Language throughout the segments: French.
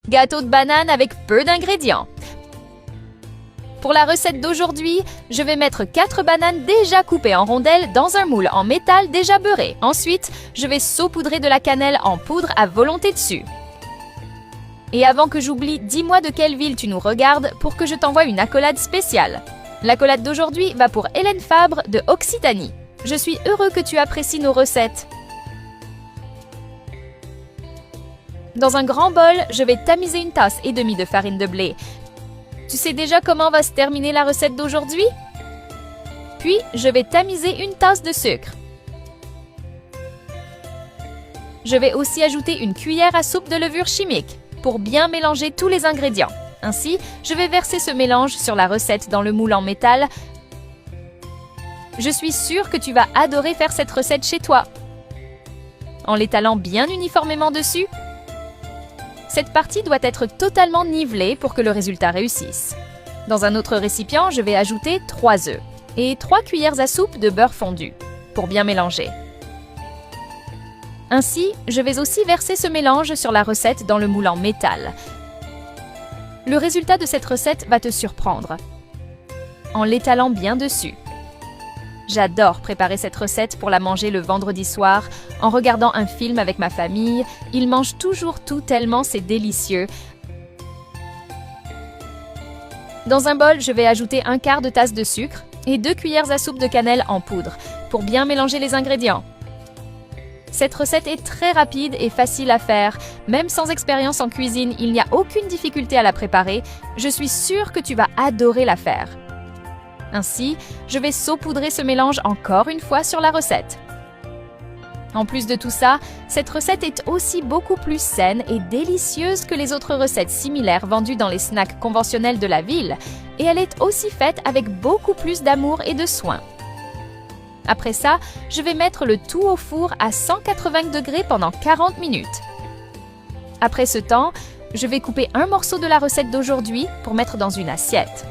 Gâteau de banane avec peu d'ingrédients. Pour la recette d'aujourd'hui, je vais mettre 4 bananes déjà coupées en rondelles dans un moule en métal déjà beurré. Ensuite, je vais saupoudrer de la cannelle en poudre à volonté dessus. Et avant que j'oublie, dis-moi de quelle ville tu nous regardes pour que je t'envoie une accolade spéciale. L'accolade d'aujourd'hui va pour Hélène Fabre de Occitanie. Je suis heureux que tu apprécies nos recettes. Dans un grand bol, je vais tamiser 1,5 tasses de farine de blé. Tu sais déjà comment va se terminer la recette d'aujourd'hui? Puis, je vais tamiser 1 tasse de sucre. Je vais aussi ajouter 1 cuillère à soupe de levure chimique pour bien mélanger tous les ingrédients. Ainsi, je vais verser ce mélange sur la recette dans le moule en métal. Je suis sûre que tu vas adorer faire cette recette chez toi. En l'étalant bien uniformément dessus, cette partie doit être totalement nivelée pour que le résultat réussisse. Dans un autre récipient, je vais ajouter 3 œufs et 3 cuillères à soupe de beurre fondu pour bien mélanger. Ainsi, je vais aussi verser ce mélange sur la recette dans le moule en métal. Le résultat de cette recette va te surprendre en l'étalant bien dessus. J'adore préparer cette recette pour la manger le vendredi soir en regardant un film avec ma famille. Ils mangent toujours tout tellement c'est délicieux. Dans un bol, je vais ajouter 1/4 de tasse de sucre et 2 cuillères à soupe de cannelle en poudre pour bien mélanger les ingrédients. Cette recette est très rapide et facile à faire. Même sans expérience en cuisine, il n'y a aucune difficulté à la préparer. Je suis sûre que tu vas adorer la faire. Ainsi, je vais saupoudrer ce mélange encore une fois sur la recette. En plus de tout ça, cette recette est aussi beaucoup plus saine et délicieuse que les autres recettes similaires vendues dans les snacks conventionnels de la ville, et elle est aussi faite avec beaucoup plus d'amour et de soin. Après ça, je vais mettre le tout au four à 180 degrés pendant 40 minutes. Après ce temps, je vais couper un morceau de la recette d'aujourd'hui pour mettre dans une assiette.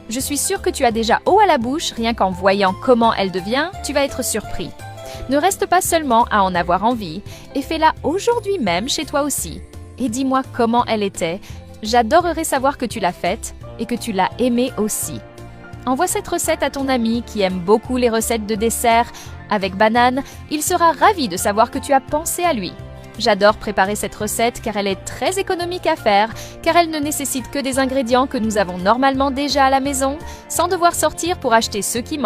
Je suis sûre que tu as déjà eau à la bouche, rien qu'en voyant comment elle devient, tu vas être surpris. Ne reste pas seulement à en avoir envie, et fais-la aujourd'hui même chez toi aussi. Et dis-moi comment elle était. J'adorerais savoir que tu l'as faite et que tu l'as aimée aussi. Envoie cette recette à ton ami qui aime beaucoup les recettes de dessert avec banane. Il sera ravi de savoir que tu as pensé à lui. J'adore préparer cette recette car elle est très économique à faire, car elle ne nécessite que des ingrédients que nous avons normalement déjà à la maison, sans devoir sortir pour acheter ceux qui manquent.